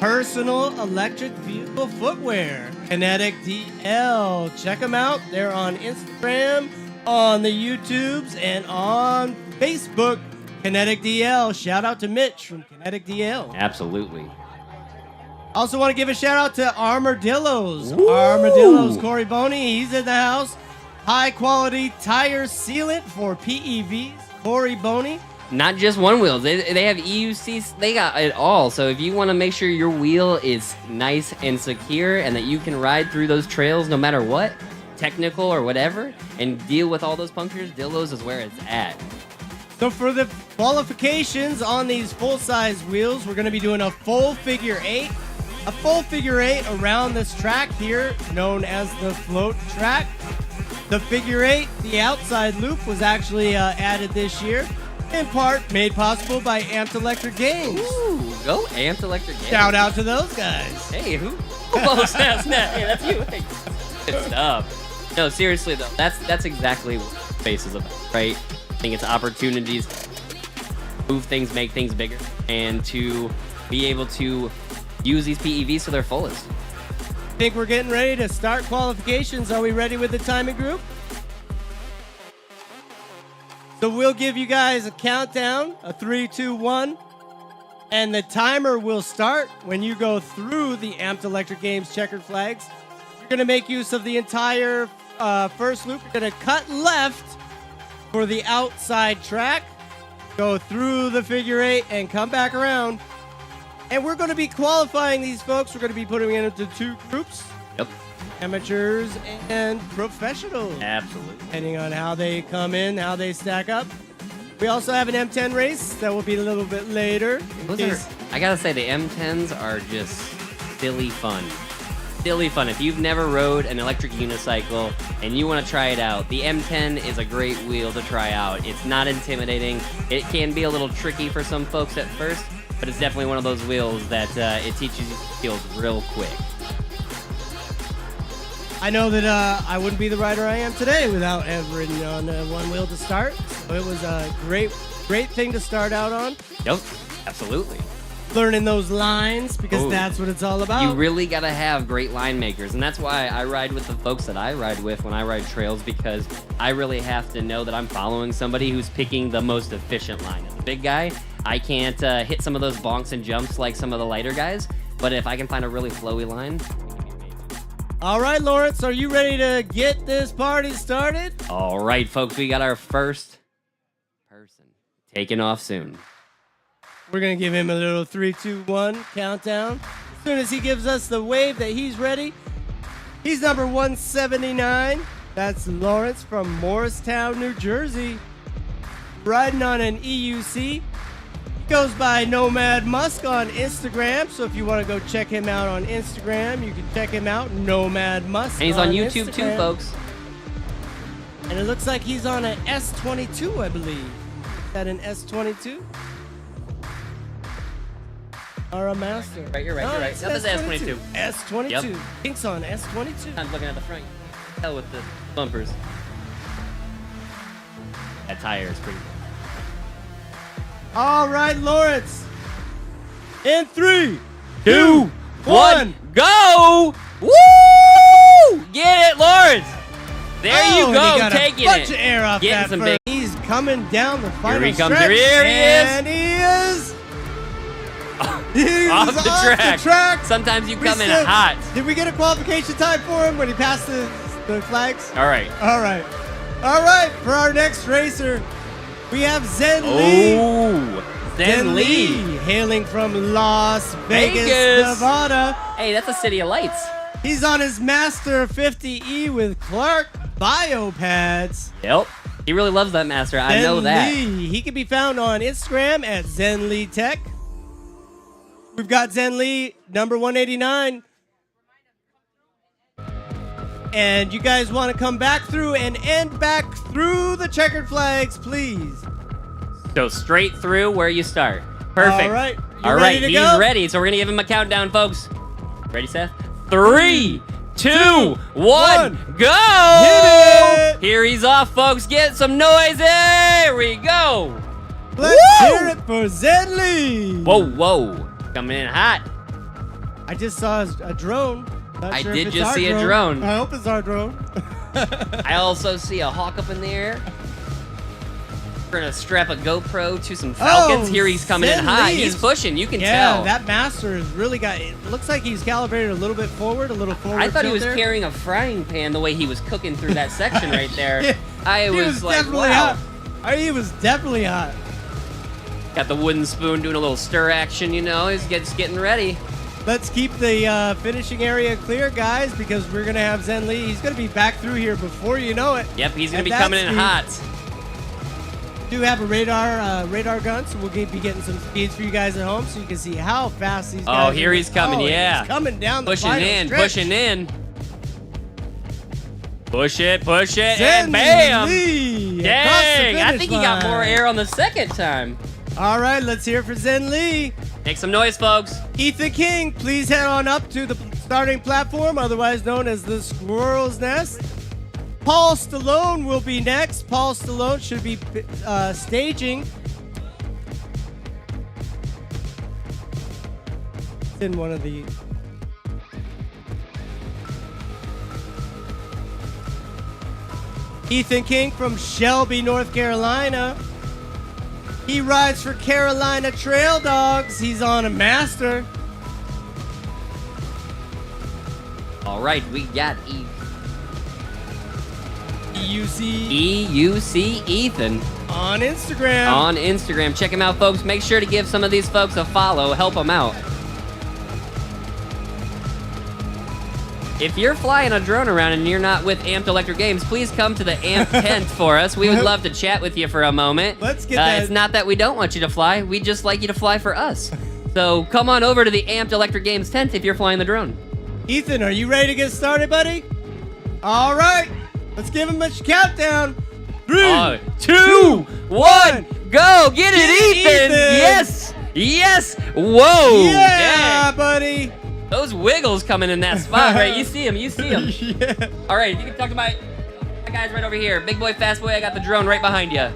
personal electric vehicle footwear. Kinetic DL. Check them out. They're on Instagram, on the YouTubes, and on Facebook. Kinetic DL. Shout out to Mitch from Kinetic DL. Absolutely. Also want to give a shout out to Armadillos. Woo! Armadillos, Corey Boney, he's in the house. High quality tire sealant for PEVs, Corey Boney. Not just one wheel. They have EUCs. They got it all. So if you want to make sure your wheel is nice and secure and that you can ride through those trails no matter what, technical or whatever, and deal with all those punctures, Dillos is where it's at. So for the qualifications on these full-size wheels, we're going to be doing a full figure eight. A full figure eight around this track here, known as the float track. The figure eight, the outside loop, was actually added this year, in part made possible by Amped Electric Games. Ooh, go Amped Electric Games. Shout out to those guys. Hey, who? Oh, snap. Hey, that's you. Hey. Good stuff. No, seriously though, that's exactly what Space is about, right? I think it's opportunities to move things, make things bigger, and to be able to use these PEVs to their fullest. I think we're getting ready to start qualifications. Are we ready with the timing group? So we'll give you guys a countdown, a 3, 2, 1, and the timer will start when you go through the Amped Electric Games checkered flags. You're going to make use of the entire first loop. You're going to cut left for the outside track, go through the figure eight, and come back around. And we're going to be qualifying these folks. We're going to be putting them into two groups. Yep. Amateurs and professionals. Absolutely. Depending on how they come in, how they stack up. We also have an M10 race that will be a little bit later. I gotta say, the M10s are just silly fun. Silly fun. If you've never rode an electric unicycle and you want to try it out, the M10 is a great wheel to try out. It's not intimidating. It can be a little tricky for some folks at first, but it's definitely one of those wheels that it teaches you skills real quick. I know that I wouldn't be the rider I am today without ever ridden on one wheel to start. So it was a great thing to start out on. Yep, absolutely. Learning those lines, because that's what it's all about. You really got to have great line makers, and that's why I ride with the folks that I ride with when I ride trails, because I really have to know that I'm following somebody who's picking the most efficient line. As a big guy, I can't hit some of those bonks and jumps like some of the lighter guys, but if I can find a really flowy line, it can be amazing. All right, Lawrence, are you ready to get this party started? All right, folks, we got our first person taking off soon. We're going to give him a little 3, 2, 1 countdown. As soon as he gives us the wave that he's ready, he's number 179. That's Lawrence from Morristown, New Jersey. Riding on an EUC. He goes by Nomad Musk on Instagram. So if you want to go check him out on Instagram, you can check him out, Nomad Musk. And he's on YouTube Instagram too, folks. And it looks like he's on an S22, I believe. Is that an S22? Or a master. Right, you're right, you're right. That was S22. S22. Yep. Pink's on S22. I'm looking at the front. Hell with the bumpers. That tire is pretty. All right, Lawrence. In 3, 2, 1, go! Woo! Get it, Lawrence! There you go, he got taking a bunch it. of air off Getting that some first. He's coming down the final Here he comes. stretch. Here he is. And he is. He's off the track. Sometimes you come in hot. Did we get a qualification time for him when he passed the flags? All right. All right. All right. For our next racer, we have Zen Lee. Oh, Zen Lee. Hailing from Las Vegas, Nevada. Hey, that's a city of lights. He's on his Master 50E with Clark Biopads. Yep. He really loves that Master. I know that. Lee. He can be found on Instagram at Zen Lee Tech. We've got Zen Lee, number 189. And you guys want to come back through and end back through the checkered flags, please. So straight through where you start. Perfect. All right. All right, he's ready. So we're going to give him a countdown, folks. Ready, Seth? 3, 2, 1, go! Hit it! Here he's off, folks. Get some noise. Here we go. Let's hear it for Zen Lee. Whoa, whoa. Coming in hot. I just saw a drone. Not I sure if did it's just our see a drone. I hope it's our drone. I also see a hawk up in the air. We're gonna strap a GoPro to some falcons. Here he's coming in Zen high. Lee He's is- pushing. You can Yeah, tell. that master has really got. It looks like he's calibrated a little bit forward, a little forward. I thought he tilt was there. carrying a frying pan the way he was cooking through that section right there. Yeah, I he was like, definitely wow. hot. He was definitely hot. Got the wooden spoon doing a little stir action, you know. He's just getting ready. Let's keep the finishing area clear, guys, because we're gonna have Zen Lee. He's gonna be back through here before you know it. Yep, he's gonna At be that coming in speed. hot. We do have a radar gun, so we'll be getting some speeds for you guys at home, so you can see how fast these guys. Oh, here he's coming. Yeah, he's coming down the pushing final in, stretch. pushing in. Push it, Zen and bam! Lee across the Dang, I finish think he got more line. air on the second time. All right, let's hear it for Zen Lee. Make some noise, folks. Ethan King, please head on up to the starting platform, otherwise known as the Squirrel's Nest. Paul Stallone will be next. Paul Stallone should be staging. It's in one of the. Ethan King from Shelby, North Carolina. He rides for Carolina Trail Dogs. He's on a master. All right, we got EUC EUC Ethan on Instagram. on Instagram. Check him out, folks. Make sure to give some of these folks a follow. Help them out. If you're flying a drone around and you're not with Amped Electric Games, please come to the Amp tent for us. We would love to chat with you for a moment. Let's get that. It's not that we don't want you to fly. We just like you to fly for us. So come on over to the Amped Electric Games tent if you're flying the drone. Ethan, are you ready to get started, buddy? All right. Let's give him a countdown. 3, 2, 1, go! Get it, Ethan! Ethan! Yes! Yes! Whoa! Yeah, Dang. buddy. Those wiggles coming in that spot, right? You see him, you see him. Yeah. All right, you can talk to my guys right over here. Big boy, fast boy, I got the drone right behind you.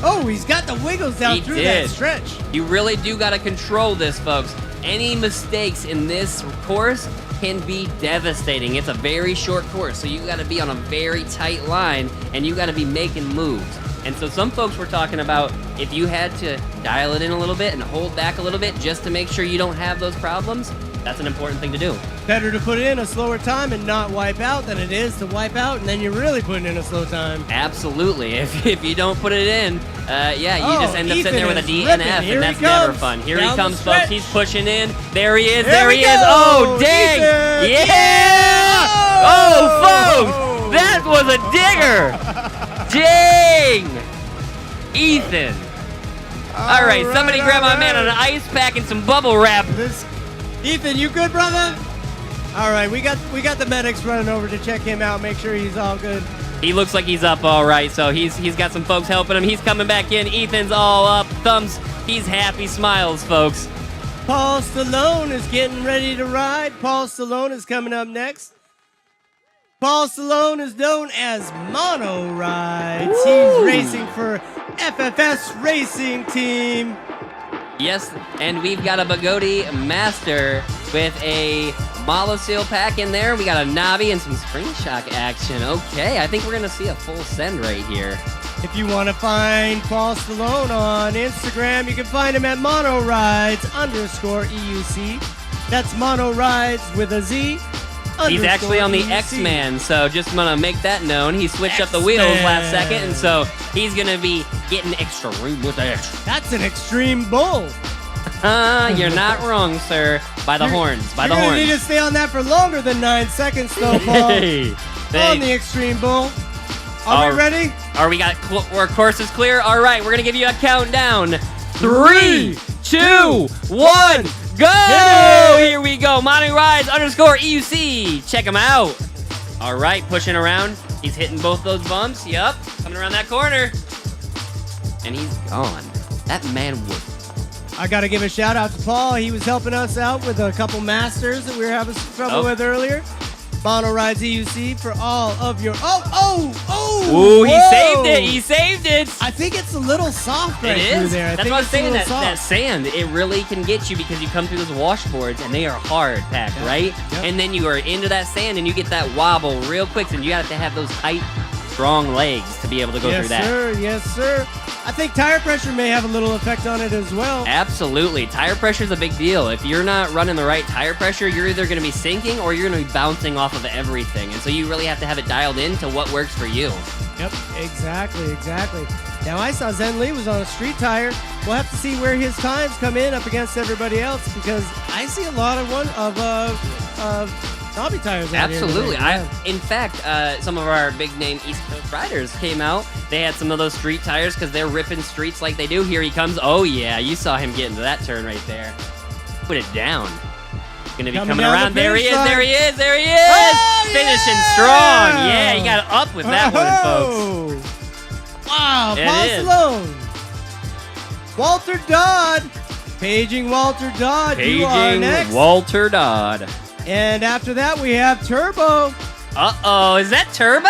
Oh, he's got the wiggles down He through did. that stretch. You really do got to control this, folks. Any mistakes in this course can be devastating. It's a very short course, so you got to be on a very tight line, and you got to be making moves. And so some folks were talking about if you had to dial it in a little bit and hold back a little bit just to make sure you don't have those problems, that's an important thing to do. Better to put in a slower time and not wipe out than it is to wipe out and then you're really putting in a slow time. Absolutely. If you don't put it in, yeah, you just end up Ethan sitting there with a is DNF, ripping. and Here that's he never comes. fun. Here he Down the comes, folks. stretch. He's pushing in. There he is. There There we he is. go. Oh, dang. Ethan. Yeah. Oh, folks. That was a digger. Dang. Ethan. All right, somebody grab my man on an ice pack and some bubble wrap. Ethan, you good, brother? All right, we got the medics running over to check him out, make sure he's all good. He looks like he's up all right, so he's got some folks helping him. He's coming back in. Ethan's all up. Thumbs. He's happy. Smiles, folks. Paul Stallone is getting ready to ride. Paul Stallone is coming up next. Paul Stallone is known as Mono Rides. Woo! He's racing for FFS Racing Team. Yes, and we've got a Bugatti Master with a Monosil pack in there. We got a Navi and some spring shock action. Okay, I think we're going to see a full send right here. If you want to find Paul Stallone on Instagram, you can find him at monorides_EUC. That's Mono Rides with a Z. He's actually on the EUC. X-Man, so just want to make that known. He switched up the wheels last second, and so he's going to be getting extreme with the extra. That's an extreme bull. You're not wrong, sir. By the horns, by the You're horns. gonna need to stay on that for longer than 9 seconds, though, Paul. Hey, On the extreme bull. Are we ready? We got our course is clear. All right, we're gonna give you a countdown. 3, 2, 1, go! Here we go. Mono Rides _EUC. Check him out. All right, pushing around. He's hitting both those bumps. Yup, coming around that corner, and he's gone. That man was. I gotta give a shout out to Paul. He was helping us out with a couple masters that we were having some trouble with earlier. Mono Rides EUC for all of your... Oh! Ooh, he whoa. saved it. He saved it. I think it's a little soft right It through is. there. That's what I was saying. That sand, it really can get you because you come through those washboards and they are hard packed, right? Yep. And then you are into that sand and you get that wobble real quick, and you have to have those tight, strong legs to be able to go through that. Yes, sir. I think tire pressure may have a little effect on it as well. Absolutely. Tire pressure is a big deal. If you're not running the right tire pressure, you're either going to be sinking or you're going to be bouncing off of everything. And so you really have to have it dialed in to what works for you. Yep, exactly. Now, I saw Zen Lee was on a street tire. We'll have to see where his times come in up against everybody else, because I see a lot of zombie tires out here. Absolutely. In fact, some of our big name East Coast riders came out. They had some of those street tires because they're ripping streets like they do. Here he comes. Oh, yeah. You saw him get into that turn right there. Put it down. Going to be coming around. There he is. Oh, Finishing strong. Yeah, he got up with that one, folks. Wow. It Paul is. Stallone. Walter Dodd. Paging Walter Dodd. You are next. Walter Dodd. And after that, we have Turbo. Uh-oh. Is that Turbo?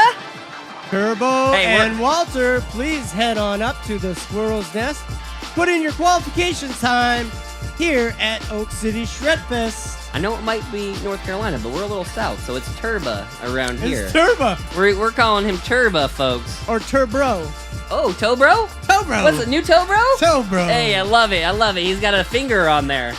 Turbo Hey, and Walter, please head on up to the Squirrel's Nest. Put in your qualification time here at Oak City Shredfest. I know it might be North Carolina, but we're a little south, so it's Turbo around here. It's Turbo. We're calling him Turbo, folks. Or Turbro. Oh, Tobro? Tobro. What's it, new Tobro? Tobro. Hey, I love it. He's got a finger on there.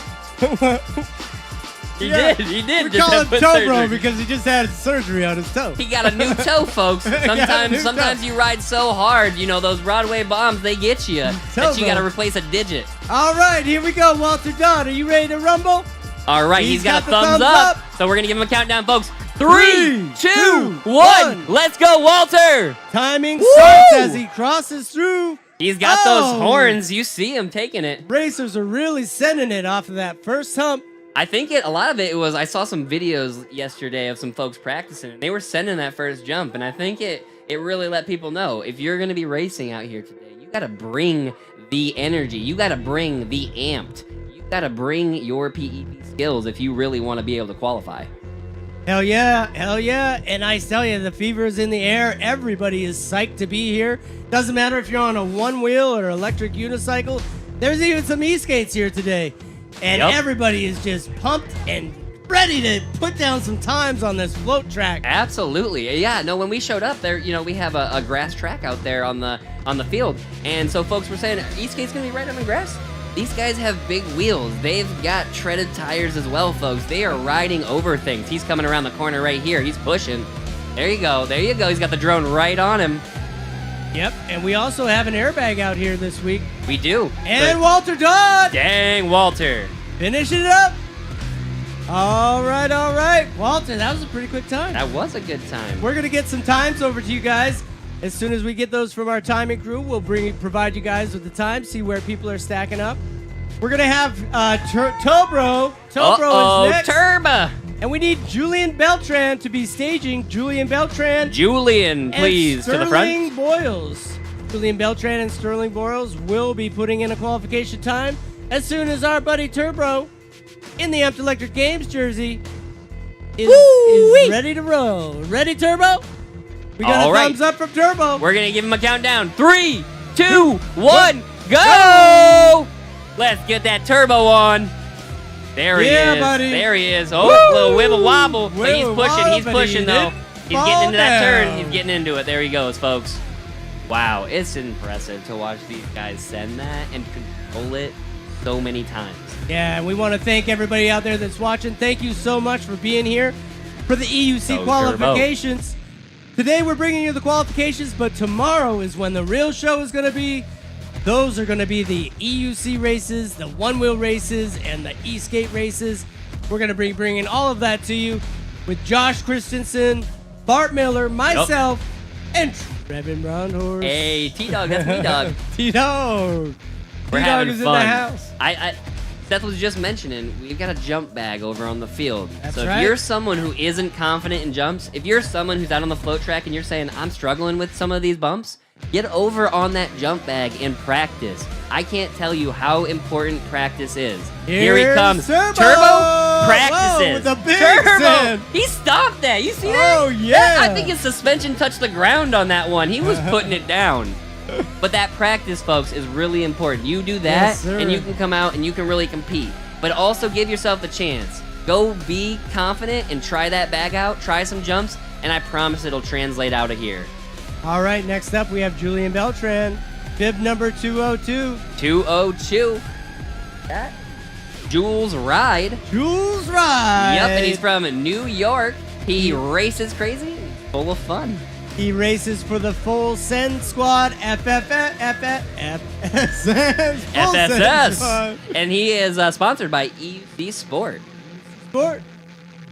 He did. We Just call him put Tobro surgery. because he just had surgery on his toe. He got a new toe, folks. Sometimes toe. you ride so hard, those Broadway bombs, they get you. That you got to replace a digit. All right, here we go, Walter Dodd. Are you ready to rumble? All right, he's got a the thumbs up. So we're going to give him a countdown, folks. 3, 2, 1. Let's go, Walter. Timing starts as he crosses through. He's got those horns. You see him taking it. Racers are really sending it off of that first hump. I think a lot of it was, I saw some videos yesterday of some folks practicing, and they were sending that first jump, and I think it really let people know, if you're going to be racing out here today, you got to bring the energy. You got to bring the amped. You got to bring your PEP skills if you really want to be able to qualify. Hell yeah. And I tell you, the fever is in the air. Everybody is psyched to be here. Doesn't matter if you're on a one-wheel or electric unicycle. There's even some e-skates here today. And everybody is just pumped and ready to put down some times on this float track. Absolutely. Yeah, no, when we showed up there, we have a grass track out there on the field. And so folks were saying, e-skate's going to be right on the grass? These guys have big wheels. They've got treaded tires as well, folks. They are riding over things. He's coming around the corner right here. He's pushing. There you go. He's got the drone right on him. Yep, and we also have an airbag out here this week. We do. And Walter Dodd! Dang, Walter. Finishing it up. All right. Walter, that was a pretty quick time. That was a good time. We're going to get some times over to you guys. As soon as we get those from our timing crew, we'll provide you guys with the time, see where people are stacking up. We're going to have Tobro. Tobro is next. Turbo. And we need Julian Beltran to be staging. Julian, please, to the front. Sterling Boyles. Julian Beltran and Sterling Boyles will be putting in a qualification time as soon as our buddy Turbo in the Amped Electric Games jersey is ready to roll. Ready, Turbo? We got a thumbs up from Turbo. We're going to give him a countdown. 3, 2, 1, go! Let's get that turbo on. There he is. Buddy. There he is. Oh, a little wibble wobble. But he's pushing, though. He's getting into that turn. He's getting into it. There he goes, folks. Wow, it's impressive to watch these guys send that and control it so many times. Yeah, and we want to thank everybody out there that's watching. Thank you so much for being here for the EUC qualifications. Today we're bringing you the qualifications, but tomorrow is when the real show is going to be. Those are going to be the EUC races, the one-wheel races, and the e-skate races. We're going to be bringing all of that to you with Josh Christensen, Bart Miller, myself, and Trevin Brownhorse. Hey, T-Dog, that's me, dog. T-Dog. We're T-Dog having is fun. in the house. Seth was just mentioning, we've got a jump bag over on the field. That's so right. if you're someone who isn't confident in jumps, if you're someone who's out on the float track and you're saying, I'm struggling with some of these bumps, Get over on that jump bag and practice. I can't tell you how important practice is. Here he comes. Turbo practices. Whoa, with a big Turbo. Zen. He stopped that. You see that? Oh, yeah. I think his suspension touched the ground on that one. He was putting it down. But that practice, folks, is really important. You do that, Yes, and you can come out and you can really compete. But also give yourself the chance. Go be confident and try that bag out. Try some jumps, and I promise it'll translate out of here. All right, next up we have Julian Beltran, bib number 202. 202. That Jules Ride. Jules Ride. Yep, and he's from New York. He races crazy, full of fun. He races for the full Zen Squad, FSS. And he is sponsored by EUC Sport.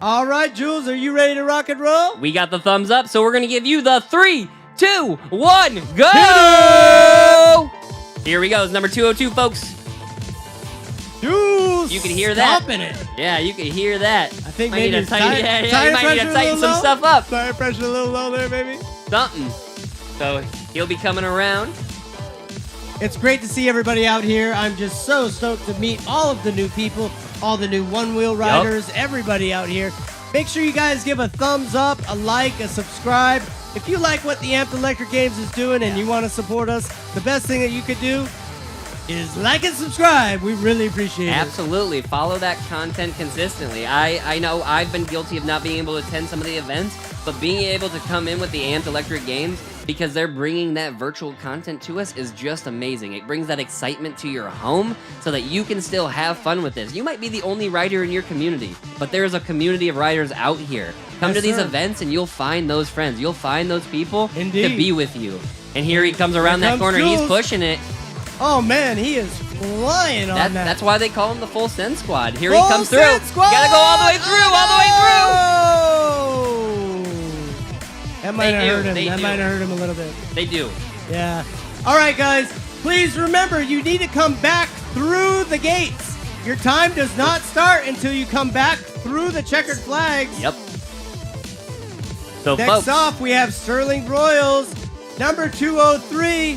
All right, Jules, are you ready to rock and roll? We got the thumbs up, so we're going to give you the 3, 2, 1, go! Here we go. It's number 202, folks. Jules, You can hear that. stomping it. Yeah, you can hear that. I think Might maybe need to his tighten, tire you might need to pressure a tighten little some low. stuff up. Tire pressure a little low there, baby. Something. So he'll be coming around. It's great to see everybody out here. I'm just so stoked to meet all of the new people, all the new one-wheel riders, everybody out here. Make sure you guys give a thumbs up, a like, a subscribe. If you like what the Amped Electric Games is doing and you want to support us, the best thing that you could do is like and subscribe. We really appreciate it. Absolutely. Follow that content consistently. I know I've been guilty of not being able to attend some of the events, but being able to come in with the Amped Electric Games because they're bringing that virtual content to us is just amazing. It brings that excitement to your home so that you can still have fun with this. You might be the only rider in your community, but there's a community of riders out here. Come to these events and you'll find those friends. You'll find those people to be with you. And here he comes around that corner. Jules. He's pushing it. Oh, man, he is flying on that. That's why they call him the full Zen Squad. Here Full he comes through. Zen Squad! You gotta go all the way through, all the way through. Oh! That might have hurt him. That might have hurt him a little bit. They do. Yeah. All right, guys. Please remember, you need to come back through the gates. Your time does not start until you come back through the checkered flags. Yep. So, Next folks, off, we have Sterling Broyles, number 203.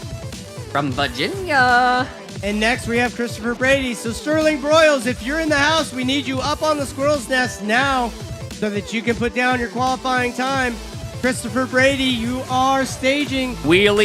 from Virginia. And next, we have Christopher Brady. So, Sterling Broyles, if you're in the house, we need you up on the squirrel's nest now so that you can put down your qualifying time. Christopher Brady, you are staging Wheelie